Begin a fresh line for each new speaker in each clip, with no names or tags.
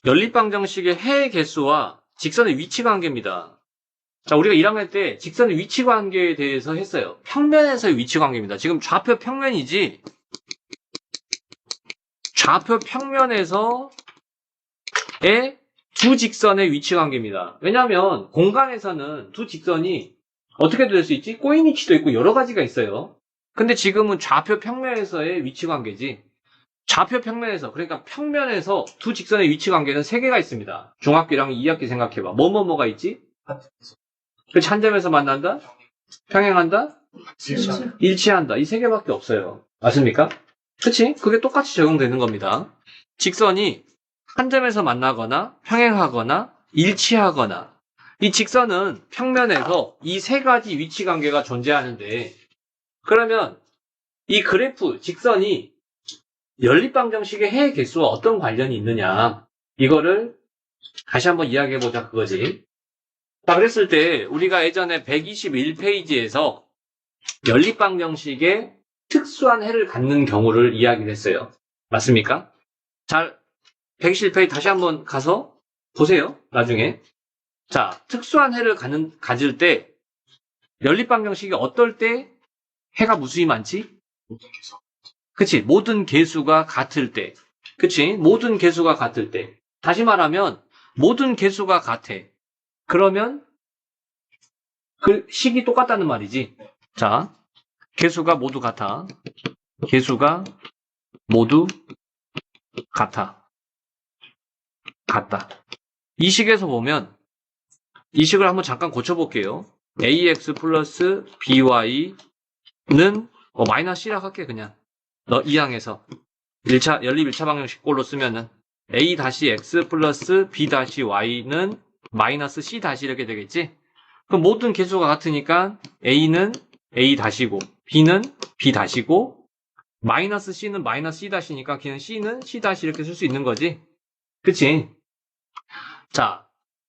연립방정식의 해의 개수와 직선의 위치 관계입니다. 자, 우리가 1학년 때 직선의 위치 관계에 대해서 했어요. 평면에서의 위치 관계입니다. 지금 좌표 평면이지, 좌표 평면에서의 두 직선의 위치 관계입니다. 왜냐하면 공간에서는 두 직선이 어떻게 될 수 있지? 꼬인 위치도 있고 여러 가지가 있어요. 근데 지금은 좌표 평면에서의 위치 관계지. 좌표 평면에서, 그러니까 평면에서 두 직선의 위치 관계는 세 개가 있습니다. 중학교 1학년 2학기 생각해봐. 뭐가 있지? 그렇지, 한 점에서 만난다? 평행한다? 일치한다. 이 세 개밖에 없어요. 맞습니까? 그치? 그게 똑같이 적용되는 겁니다. 직선이 한 점에서 만나거나 평행하거나 일치하거나, 이 직선은 평면에서 이 세 가지 위치 관계가 존재하는데, 그러면 이 그래프 직선이 연립방정식의 해의 개수와 어떤 관련이 있느냐, 이거를 다시 한번 이야기해보자 그거지. 자, 그랬을 때 우리가 예전에 121페이지에서 연립방정식의 특수한 해를 갖는 경우를 이야기를 했어요. 맞습니까? 자, 121페이지 다시 한번 가서 보세요. 나중에. 자, 특수한 해를 가질 때 연립방정식이 어떨 때 해가 무수히 많지? 그치? 모든 개수가 같을 때. 그치? 모든 개수가 같을 때. 다시 말하면 모든 개수가 같아. 그러면 그 식이 똑같다는 말이지. 자, 개수가 모두 같아. 개수가 모두 같아. 같다. 이 식에서 보면 이 식을 한번 잠깐 고쳐볼게요. ax 플러스 by는 마이너스 C라고 할게 그냥. 너 2항에서 연립 1차 방정식 꼴로 쓰면은 a-x 플러스 b-y는 마이너스 C- 이렇게 되겠지? 그럼 모든 개수가 같으니까 a는 a-고 b는 b-고 마이너스 C는 마이너스 C-니까 그냥 C는 C- 이렇게 쓸 수 있는 거지. 그치? 자,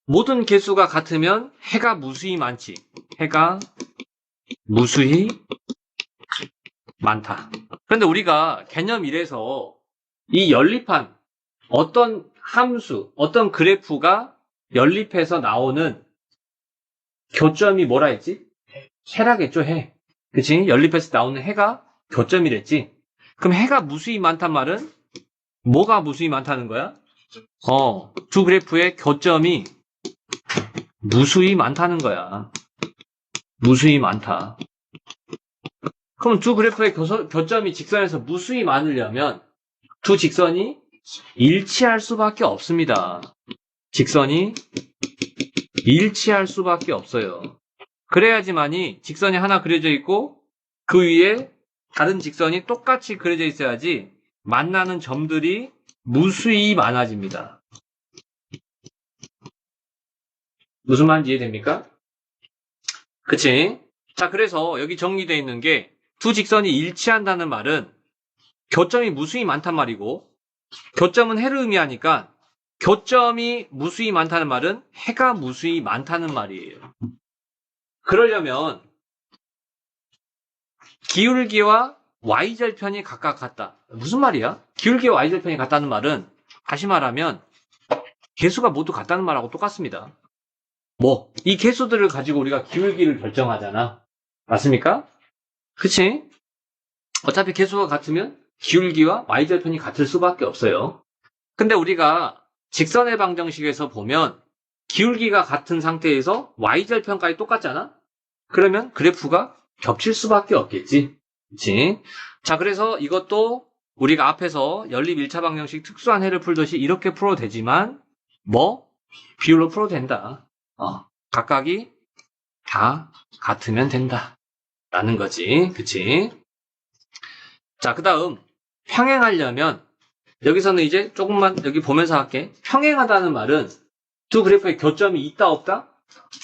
모든 개수가 같으면 해가 무수히 많지. 해가 무수히 많다. 그런데 우리가 개념 1에서 이 연립한 어떤 함수, 어떤 그래프가 연립해서 나오는 교점이 뭐라 했지? 해라겠죠, 해. 그치? 연립해서 나오는 해가 교점이랬지. 그럼 해가 무수히 많단 말은 뭐가 무수히 많다는 거야? 두 그래프의 교점이 무수히 많다는 거야. 무수히 많다. 그럼 두 그래프의 교점이 직선에서 무수히 많으려면 두 직선이 일치할 수밖에 없습니다. 직선이 일치할 수밖에 없어요. 그래야지만이 직선이 하나 그려져 있고 그 위에 다른 직선이 똑같이 그려져 있어야지 만나는 점들이 무수히 많아집니다. 무슨 말인지 이해됩니까? 그치? 자, 그래서 여기 정리되어 있는 게 두 직선이 일치한다는 말은 교점이 무수히 많단 말이고, 교점은 해를 의미하니까 교점이 무수히 많다는 말은 해가 무수히 많다는 말이에요. 그러려면 기울기와 y절편이 각각 같다. 무슨 말이야? 기울기와 y절편이 같다는 말은 다시 말하면 개수가 모두 같다는 말하고 똑같습니다. 이 개수들을 가지고 우리가 기울기를 결정하잖아. 맞습니까? 그치? 어차피 개수가 같으면 기울기와 y절편이 같을 수밖에 없어요. 근데 우리가 직선의 방정식에서 보면 기울기가 같은 상태에서 y절편까지 똑같잖아? 그러면 그래프가 겹칠 수밖에 없겠지. 그치? 자, 그래서 이것도 우리가 앞에서 연립 1차 방정식 특수한 해를 풀듯이 이렇게 풀어도 되지만 비율로 풀어도 된다. 각각이 다 같으면 된다. 라는 거지. 그치? 자, 그 다음 평행하려면 여기서는 이제 조금만 여기 보면서 할게. 평행하다는 말은 두 그래프의 교점이 있다 없다?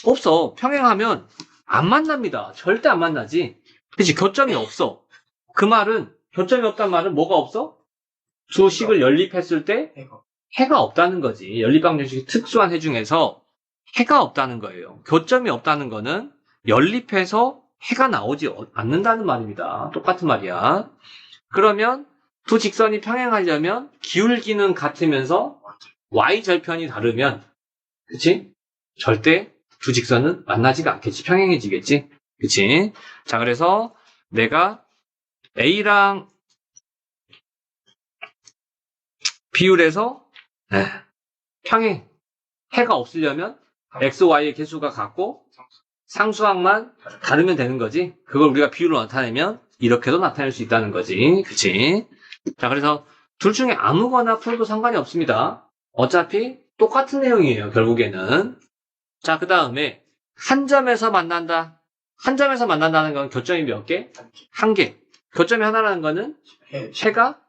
없어. 평행하면 안 만납니다. 절대 안 만나지. 그치? 교점이 없어. 그 말은 교점이 없다는 말은 뭐가 없어? 두 식을 연립했을 때 해가 없다는 거지. 연립방정식 특수한 해 중에서 해가 없다는 거예요. 교점이 없다는 거는 연립해서 해가 나오지 않는다는 말입니다. 똑같은 말이야. 그러면 두 직선이 평행하려면 기울기는 같으면서 y절편이 다르면, 그치? 절대 두 직선은 만나지가 않겠지. 평행해지겠지. 그치? 자, 그래서 내가 A랑 비율에서 평행, 해가 없으려면 x, y의 개수가 같고 상수항만 다르면 되는 거지. 그걸 우리가 비율로 나타내면 이렇게도 나타낼 수 있다는 거지. 그치? 자, 그래서 둘 중에 아무거나 풀어도 상관이 없습니다. 어차피 똑같은 내용이에요, 결국에는. 자, 그 다음에 한 점에서 만난다. 한 점에서 만난다는 건 교점이 몇 개? 한 개. 교점이 하나라는 거는 해가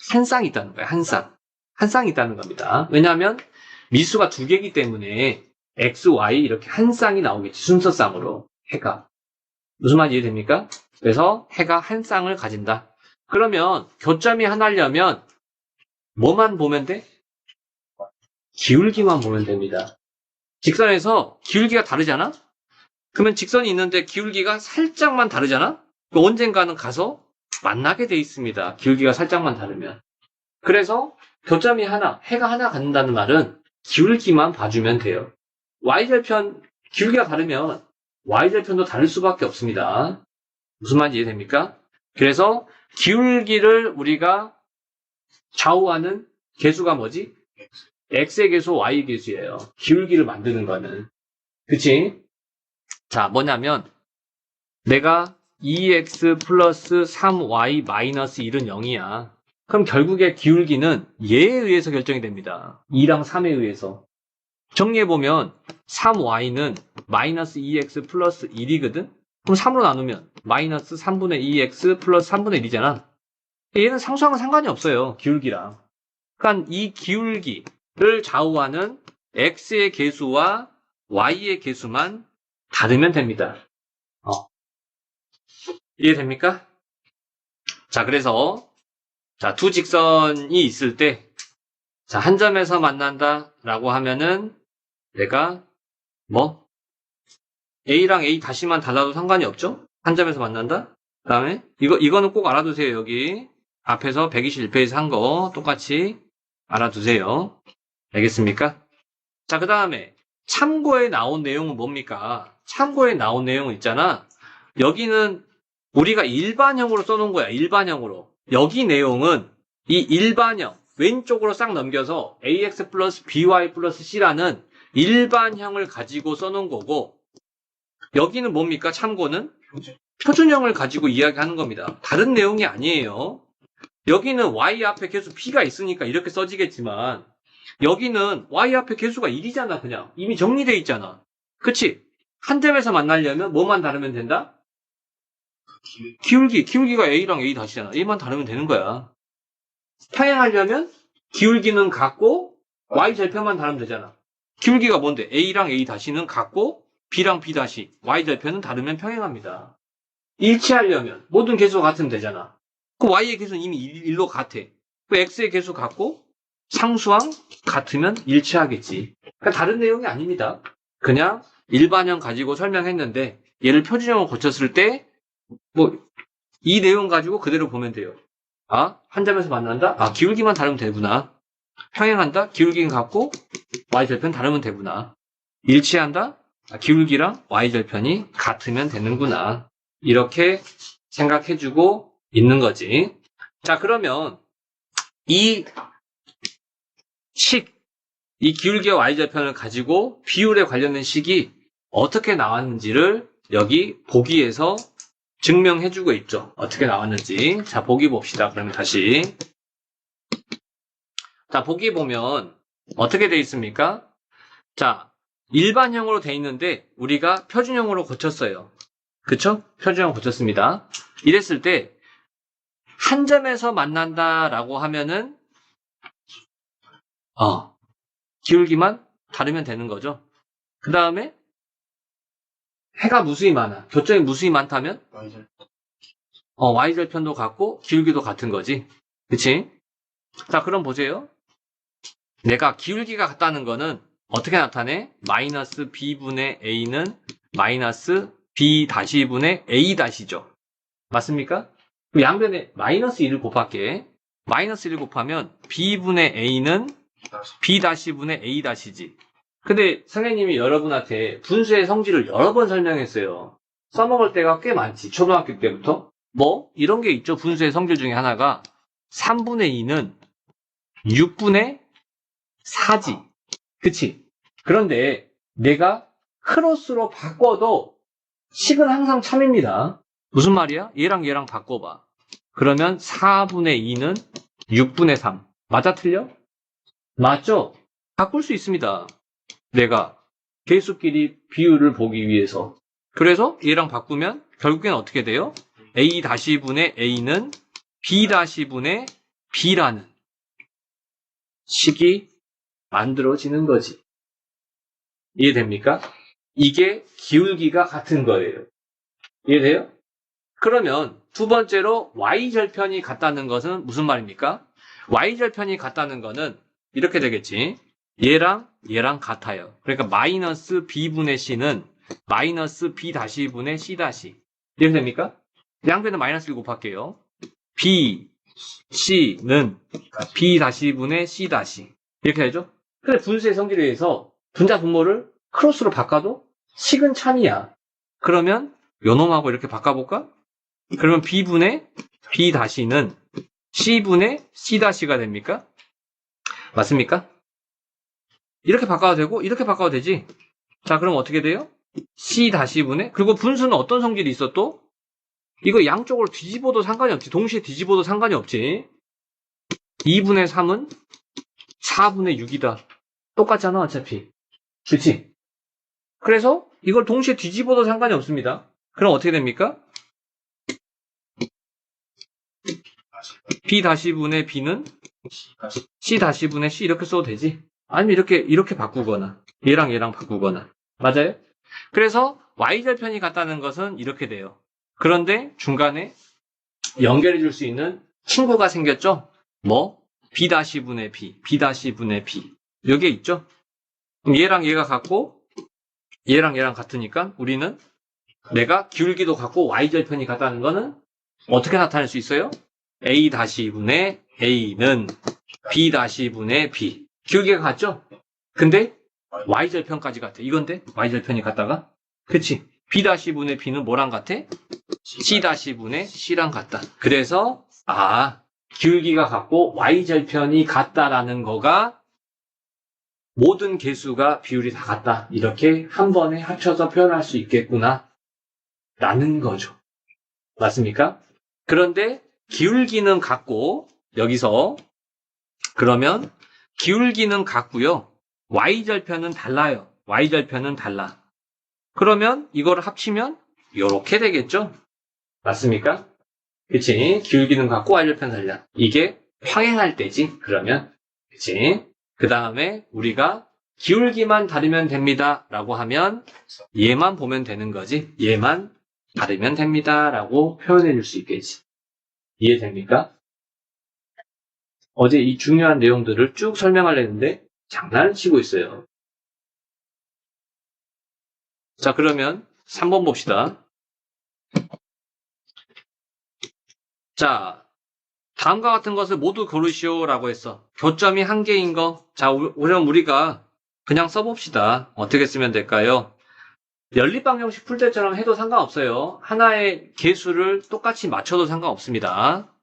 한 쌍 있다는 거야, 한 쌍. 한 쌍 있다는 겁니다. 왜냐하면 미수가 두 개이기 때문에 x, y 이렇게 한 쌍이 나오겠지, 순서쌍으로. 해가. 무슨 말 이해됩니까? 그래서 해가 한 쌍을 가진다. 그러면 교점이 하나려면 뭐만 보면 돼? 기울기만 보면 됩니다. 직선에서 기울기가 다르잖아? 그러면 직선이 있는데 기울기가 살짝만 다르잖아? 언젠가는 가서 만나게 돼 있습니다. 기울기가 살짝만 다르면. 그래서 교점이 하나, 해가 하나 갖는다는 말은 기울기만 봐주면 돼요. y절편, 기울기가 다르면 y절편도 다를 수밖에 없습니다. 무슨 말인지 이해됩니까? 그래서 기울기를 우리가 좌우하는 개수가 뭐지? x의 개수, y의 개수예요. 기울기를 만드는 거는. 그치? 자, 뭐냐면 내가 2x 플러스 3y 마이너스 1은 0이야. 그럼 결국에 기울기는 얘에 의해서 결정이 됩니다. 2랑 3에 의해서. 정리해보면 3y는 마이너스 2x 플러스 1이거든? 그럼 3으로 나누면 마이너스 3분의 2x 플러스 3분의 1이잖아. 얘는 상수항은 상관이 없어요. 기울기랑. 그러니까 이 기울기를 좌우하는 x의 개수와 y의 개수만 다르면 됩니다. 이해됩니까? 자, 그래서 자, 두 직선이 있을 때 자, 한 점에서 만난다 라고 하면은 내가 뭐 A랑 A 다시만 달라도 상관이 없죠? 한 점에서 만난다? 그 다음에 이거는 꼭 알아두세요. 여기 앞에서 121페이지 한 거 똑같이 알아두세요. 알겠습니까? 자, 그 다음에 참고에 나온 내용은 뭡니까? 참고에 나온 내용은 있잖아. 여기는 우리가 일반형으로 써놓은 거야. 일반형으로. 여기 내용은 이 일반형 왼쪽으로 싹 넘겨서 ax 플러스 by 플러스 c라는 일반형을 가지고 써놓은 거고, 여기는 뭡니까? 참고는 표준형을 가지고 이야기하는 겁니다. 다른 내용이 아니에요. 여기는 y 앞에 개수 p가 있으니까 이렇게 써지겠지만 여기는 y 앞에 개수가 1이잖아. 그냥 이미 정리되어 있잖아. 그치? 한 점에서 만나려면 뭐만 다르면 된다? 기울기가 a랑 a 다시잖아. a만 다르면 되는 거야. 평행하려면 기울기는 같고 y절편만 다르면 되잖아. 기울기가 뭔데? a랑 a 다시는 같고 b랑 b 다시 y절편은 다르면 평행합니다. 일치하려면 모든 개수가 같으면 되잖아. 그 y의 개수는 이미 1로 같아. 그 x의 개수 같고 상수항 같으면 일치하겠지. 그러니까 다른 내용이 아닙니다. 그냥 일반형 가지고 설명했는데 얘를 표준형으로 고쳤을 때 이 내용 가지고 그대로 보면 돼요. 아, 한 점에서 만난다? 아, 기울기만 다르면 되구나. 평행한다? 기울기는 같고 y절편 다르면 되구나. 일치한다? 아, 기울기랑 y절편이 같으면 되는구나. 이렇게 생각해주고 있는 거지. 자, 그러면 이 기울기와 y절편을 가지고 비율에 관련된 식이 어떻게 나왔는지를 여기 보기에서 증명해주고 있죠. 어떻게 나왔는지. 자, 보기 봅시다. 그러면 다시. 자, 보기 보면 어떻게 돼 있습니까? 자, 일반형으로 돼 있는데 우리가 표준형으로 고쳤어요. 그쵸? 표준형으로 고쳤습니다. 이랬을 때 한 점에서 만난다라고 하면은 기울기만 다르면 되는 거죠. 그 다음에 해가 무수히 많아. 교점이 무수히 많다면 y절편도 같고 기울기도 같은 거지. 그치? 자, 그럼 보세요. 내가 기울기가 같다는 거는 어떻게 나타내? 마이너스 b분의 a는 마이너스 b 분의 a 죠. 맞습니까? 그럼 양변에 마이너스 1을 곱할게. 마이너스 1을 곱하면 b분의 a는 B-분의 A-지. 근데 선생님이 여러분한테 분수의 성질을 여러 번 설명했어요. 써먹을 때가 꽤 많지. 초등학교 때부터. 뭐 이런 게 있죠. 분수의 성질 중에 하나가 3분의 2는 6분의 4지. 그치? 그런데 내가 크로스로 바꿔도 식은 항상 참입니다. 무슨 말이야? 얘랑 얘랑 바꿔봐. 그러면 4분의 2는 6분의 3. 맞아 틀려? 맞죠? 바꿀 수 있습니다. 내가 개수끼리 비율을 보기 위해서. 그래서 얘랑 바꾸면 결국엔 어떻게 돼요? A-분의 A는 B-분의 B라는 식이 만들어지는 거지. 이해됩니까? 이게 기울기가 같은 거예요. 이해돼요? 그러면 두 번째로 Y절편이 같다는 것은 무슨 말입니까? Y절편이 같다는 거는 이렇게 되겠지. 얘랑 얘랑 같아요. 그러니까 마이너스 B분의 C는 마이너스 B-분의 C-. 이해됩니까? 양변은 마이너스를 곱할게요. B, C는 B-분의 C-. 이렇게 되죠? 근데 분수의 성질에 의해서 분자 분모를 크로스로 바꿔도 식은 참이야. 그러면 요놈하고 이렇게 바꿔볼까? 그러면 B분의 B-는 C분의 C-가 됩니까? 맞습니까? 이렇게 바꿔도 되고 이렇게 바꿔도 되지. 자, 그럼 어떻게 돼요? C-분의 그리고 분수는 어떤 성질이 있어 또? 이거 양쪽으로 뒤집어도 상관이 없지. 동시에 뒤집어도 상관이 없지. 2분의 3은 4분의 6이다. 똑같잖아 어차피. 그렇지? 그래서 이걸 동시에 뒤집어도 상관이 없습니다. 그럼 어떻게 됩니까? B-분의 B는 C-분의 C 이렇게 써도 되지. 아니면 이렇게 바꾸거나 얘랑 얘랑 바꾸거나. 맞아요? 그래서 Y절편이 같다는 것은 이렇게 돼요. 그런데 중간에 연결해 줄 수 있는 친구가 생겼죠? 뭐? B-분의 B, B-분의 B. 여기에 있죠? 그럼 얘랑 얘가 같고 얘랑 얘랑 같으니까 우리는 내가 기울기도 같고 Y절편이 같다는 거는 어떻게 나타낼 수 있어요? A-분의 A는 B-분의 B. 기울기가 같죠? 근데 Y절편까지 같아. 이건데 Y절편이 같다가 그치? B-분의 B는 뭐랑 같아? C-분의 C랑 같다. 그래서 기울기가 같고 Y절편이 같다라는 거가 모든 개수가 비율이 다 같다. 이렇게 한 번에 합쳐서 표현할 수 있겠구나. 라는 거죠. 맞습니까? 그런데 기울기는 같고 여기서 그러면 기울기는 같고요. Y절편은 달라요. Y절편은 달라. 그러면 이거를 합치면 이렇게 되겠죠? 맞습니까? 그치? 기울기는 같고 Y절편은 달라. 이게 평행할 때지. 그러면 그치? 그 다음에 우리가 기울기만 다르면 됩니다. 라고 하면 얘만 보면 되는 거지. 얘만 다르면 됩니다. 라고 표현해 줄 수 있겠지. 이해됩니까? 어제 이 중요한 내용들을 쭉 설명하려는데 장난을 치고 있어요. 자, 그러면 3번 봅시다. 자, 다음과 같은 것을 모두 고르시오 라고 했어. 교점이 한 개인 거. 자, 그럼 우리가 그냥 써봅시다. 어떻게 쓰면 될까요? 연립방정식 풀 때처럼 해도 상관없어요. 하나의 개수를 똑같이 맞춰도 상관없습니다.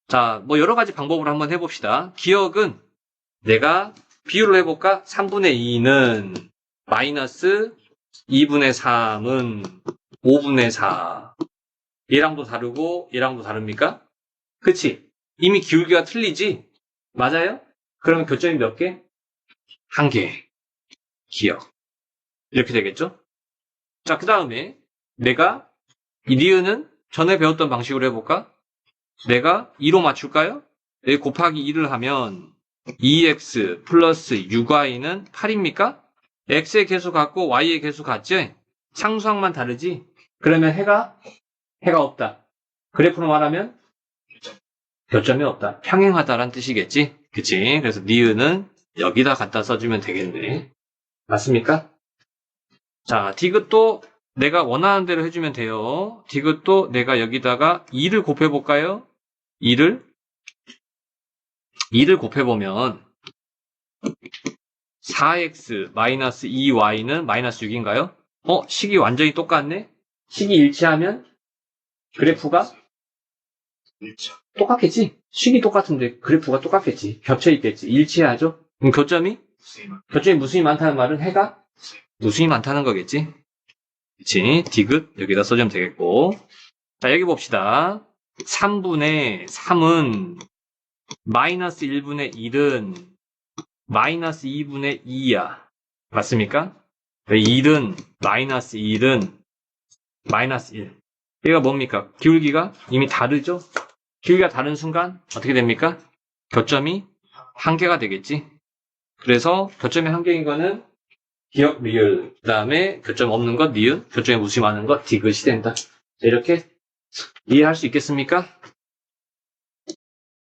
자, 뭐 여러 가지 방법으로 한번 해봅시다. 기억은 내가 비율을 해볼까? 3분의 2는 마이너스 2분의 3은 5분의 4. 얘랑도 다르고 얘랑도 다릅니까? 그치? 이미 기울기가 틀리지? 맞아요? 그러면 교점이 몇 개? 한 개. 기억. 이렇게 되겠죠? 자, 그 다음에 내가 이 니은은 전에 배웠던 방식으로 해볼까? 내가 2로 맞출까요? 여기 곱하기 2를 하면 2x 플러스 6y는 8입니까? x의 개수 같고 y의 개수 같지? 상수항만 다르지? 그러면 해가 없다. 그래프로 말하면 교점이 없다. 평행하다란 뜻이겠지? 그치? 그래서 니은은 여기다 갖다 써주면 되겠네. 맞습니까? 자, 디귿도 내가 원하는 대로 해주면 돼요. 디귿도 내가 여기다가 2를 곱해볼까요? 2를 곱해보면 4x 마이너스 2y는 마이너스 6인가요? 식이 완전히 똑같네? 식이 일치하면 그래프가 똑같겠지? 식이 똑같은데 그래프가 똑같겠지. 겹쳐있겠지. 일치하죠? 그럼 교점이 무수히 많다는 말은 해가 무수히 많다는 거겠지? 그치? 디귿 여기다 써주면 되겠고. 자, 여기 봅시다. 3분의 3은 마이너스 1분의 1은 마이너스 2분의 2야. 맞습니까? 1은 마이너스 1은 마이너스 1. 얘가 뭡니까? 기울기가 이미 다르죠? 기울기가 다른 순간 어떻게 됩니까? 교점이 한 개가 되겠지. 그래서 교점이 한 개인 거는 기역, 리을, 그 다음에 교점 없는 것, 니은, 교점이 무수히 많은 것, 디귿이 된다. 이렇게 이해할 수 있겠습니까?